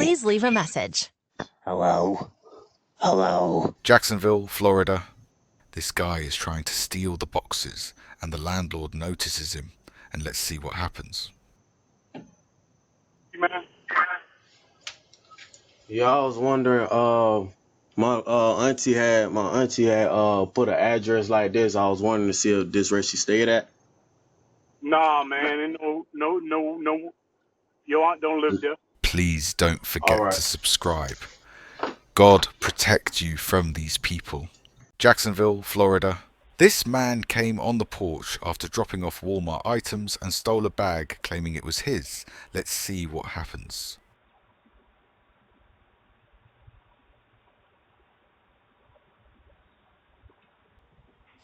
Please leave a message. Hello? Hello? Jacksonville, Florida. This guy is trying to steal the boxes and the landlord notices him, and let's see what happens. Yeah, I was wondering, my auntie had put an address like this. I was wondering to see if this where she stayed at. Nah, man, no. Your aunt don't live there. Please don't forget All right. to subscribe. God protect you from these people. Jacksonville, Florida. This man came on the porch after dropping off Walmart items and stole a bag claiming it was his. Let's see what happens.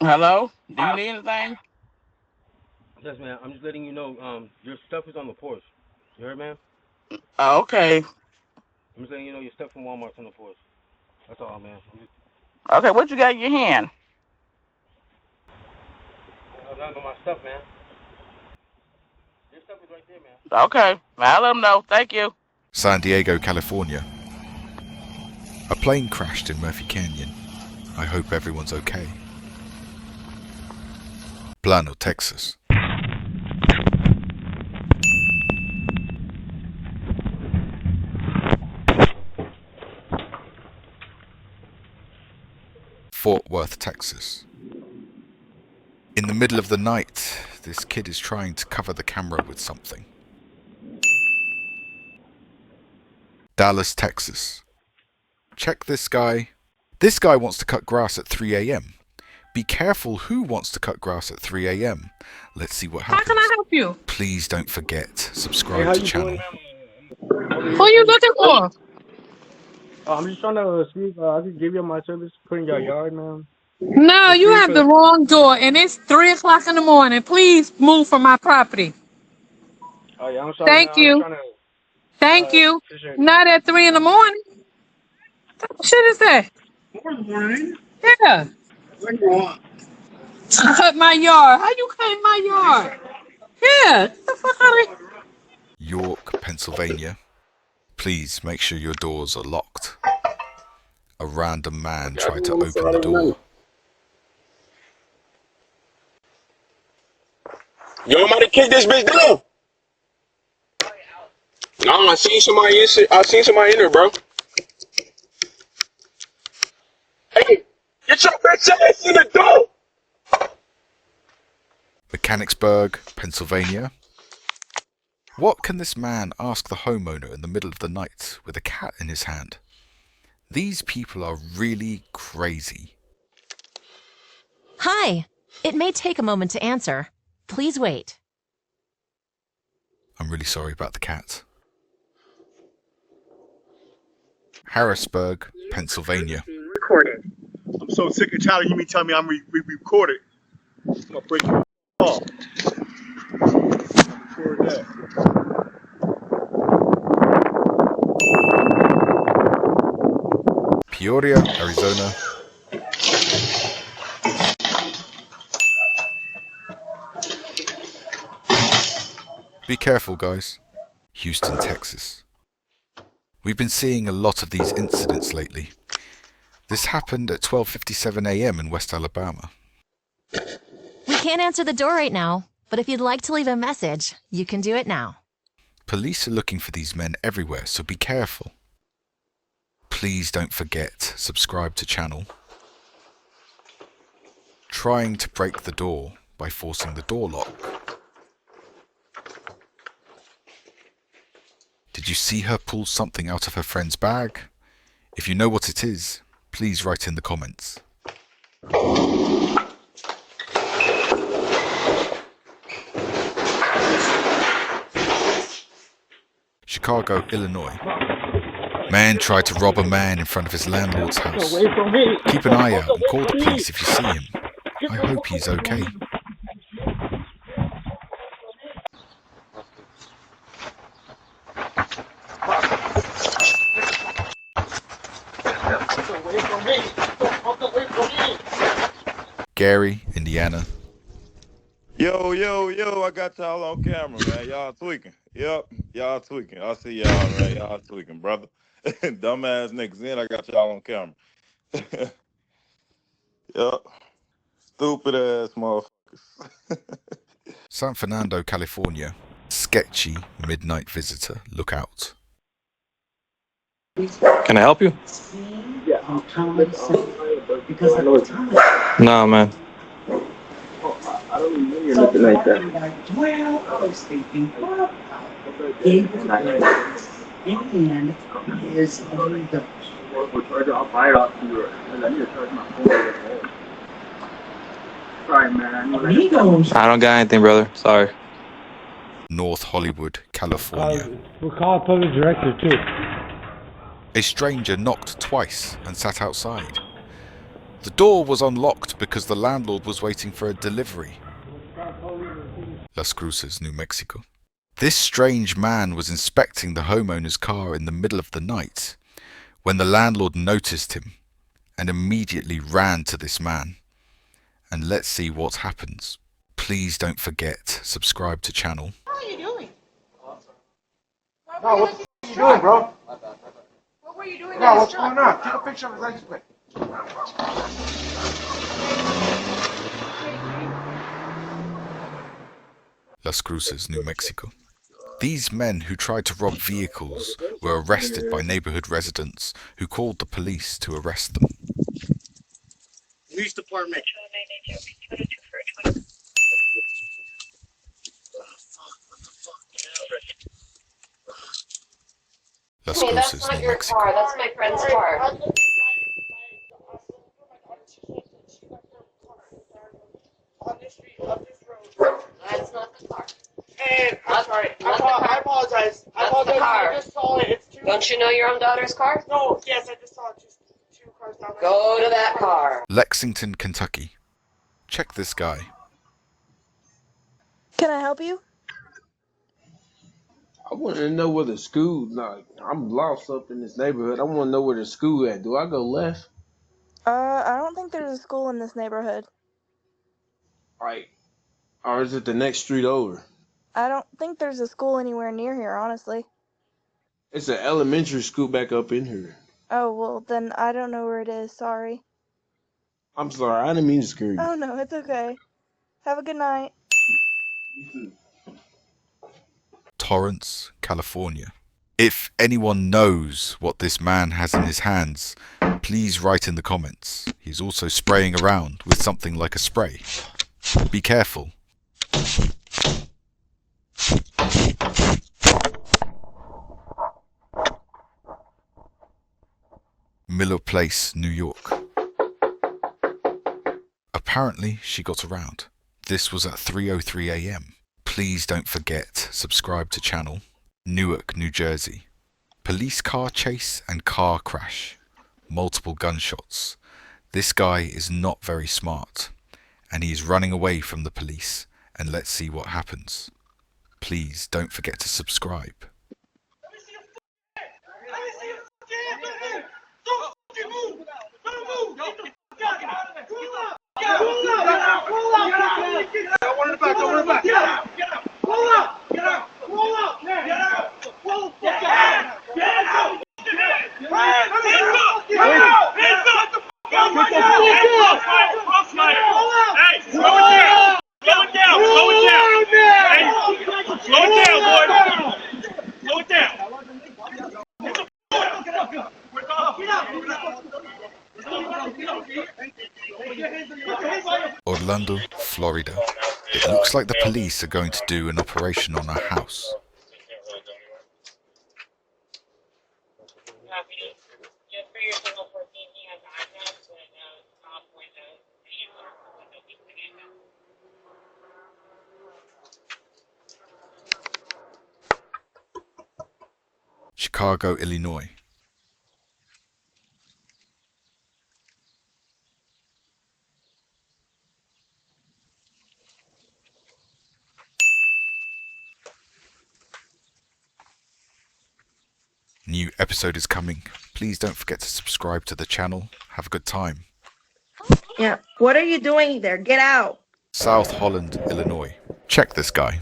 Hello? Do you need anything? Yes, man. I'm just letting you know, your stuff is on the porch. You heard, man? Okay. I'm just letting you know your stuff from Walmart's on the porch. That's all, man. Okay, what you got in your hand? None of my stuff, man. Your stuff is right there, man. Okay. I'll let them know. Thank you. San Diego, California. A plane crashed in Murphy Canyon. I hope everyone's okay. Plano, Texas. Fort Worth, Texas. In the middle of the night, this kid is trying to cover the camera with something. Dallas, Texas. Check this guy. This guy wants to cut grass at 3 a.m. Be careful who wants to cut grass at 3 a.m. Let's see what happens. How can I help you? Please don't forget, subscribe to channel. Who are you looking for? I'm just trying to see if I can give you my service put in your yard, man. No, you have the wrong door, and it's 3 o'clock in the morning. Please move from my property. Oh, yeah, I'm sorry. Thank man. you. Thank you. Not at 3 in the morning. What the shit is that? Morning. Yeah. What do you want? Cut my yard. How you cut my yard? Yeah. Get the fuck out of here. York, Pennsylvania. Please make sure your doors are locked. A random man tried to open the door. Yo, I'm about to kick this bitch down. No, I seen somebody in there, bro. Hey, get your bitch ass in the door. Mechanicsburg, Pennsylvania. What can this man ask the homeowner in the middle of the night with a cat in his hand? These people are really crazy. Hi. It may take a moment to answer. Please wait. I'm really sorry about the cat. Harrisburg, Pennsylvania. Recorded. I'm so sick and tired of you telling me I'm recorded. I'm gonna break your off. Record that. Peoria, Arizona. Be careful, guys. Houston, Texas. We've been seeing a lot of these incidents lately. This happened at 12:57 a.m. in West Alabama. We can't answer the door right now, but if you'd like to leave a message, you can do it now. Police are looking for these men everywhere, so be careful. Please don't forget, subscribe to channel. Trying to break the door by forcing the door lock. Did you see her pull something out of her friend's bag? If you know what it is, please write in the comments. Chicago, Illinois. Man tried to rob a man in front of his landlord's house. Keep an eye out and call the police if you see him. I hope he's okay. Gary, Indiana. Yo, I got y'all on camera, man. Y'all tweaking. Yep. Y'all tweaking. I see y'all, man. Y'all tweaking, brother. Dumbass niggas. Then I got y'all on camera. Yup. Stupid ass motherfuckers. San Fernando, California. Sketchy midnight visitor. Look out. Can I help you? Yeah. No, man. I don't even hear nothing like that. I'll buy it off you. I need to charge my phone. Sorry, man. I don't got anything, brother. Sorry. North Hollywood, California. We'll call a public director too. A stranger knocked twice and sat outside. The door was unlocked because the landlord was waiting for a delivery. Las Cruces, New Mexico. This strange man was inspecting the homeowner's car in the middle of the night when the landlord noticed him and immediately ran to this man. And let's see what happens. Please don't forget, subscribe to channel. What are you doing? No, what are you doing, bro? What were you doing? No, what's going on? Take a picture of his license plate. Las Cruces, New Mexico. These men who tried to rob vehicles were arrested by neighborhood residents who called the police to arrest them. Police department. Las Hey, that's Cruces, not New your Mexico. car. That's my friend's car. That's not the car. And I'm sorry. Not the car. I apologize. That's the car. I just saw it. It's two. Don't you know your own daughter's car? No, yes, I just saw it. Just two cars down there. Go to that car. Lexington, Kentucky. Check this guy. Can I help you? I want to know where the school. Like, I'm lost up in this neighborhood. I want to know where the school at. Do I go left? I don't think there's a school in this neighborhood. Like, or is it the next street over? I don't think there's a school anywhere near here, honestly. It's an elementary school back up in here. Oh, well, then I don't know where it is. Sorry. I'm sorry. I didn't mean to scare you. Oh, no, it's okay. Have a good night. Torrance, California. If anyone knows what this man has in his hands, please write in the comments. He's also spraying around with something like a spray. Be careful. Miller Place, New York. Apparently, she got around. This was at 3:03 a.m. Please don't forget, subscribe to channel. Newark, New Jersey. Police car chase and car crash. Multiple gunshots. This guy is not very smart, and he is running away from the police, and let's see what happens. Please don't forget to subscribe. Orlando, Florida. It looks like the police are going to do an operation on our house. Chicago, Illinois. New episode is coming. Please don't forget to subscribe to the channel. Have a good time. Yeah. What are you doing there? Get out. South Holland, Illinois. Check this guy.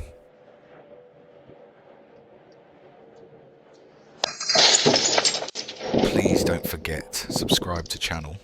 don't forget, subscribe to channel.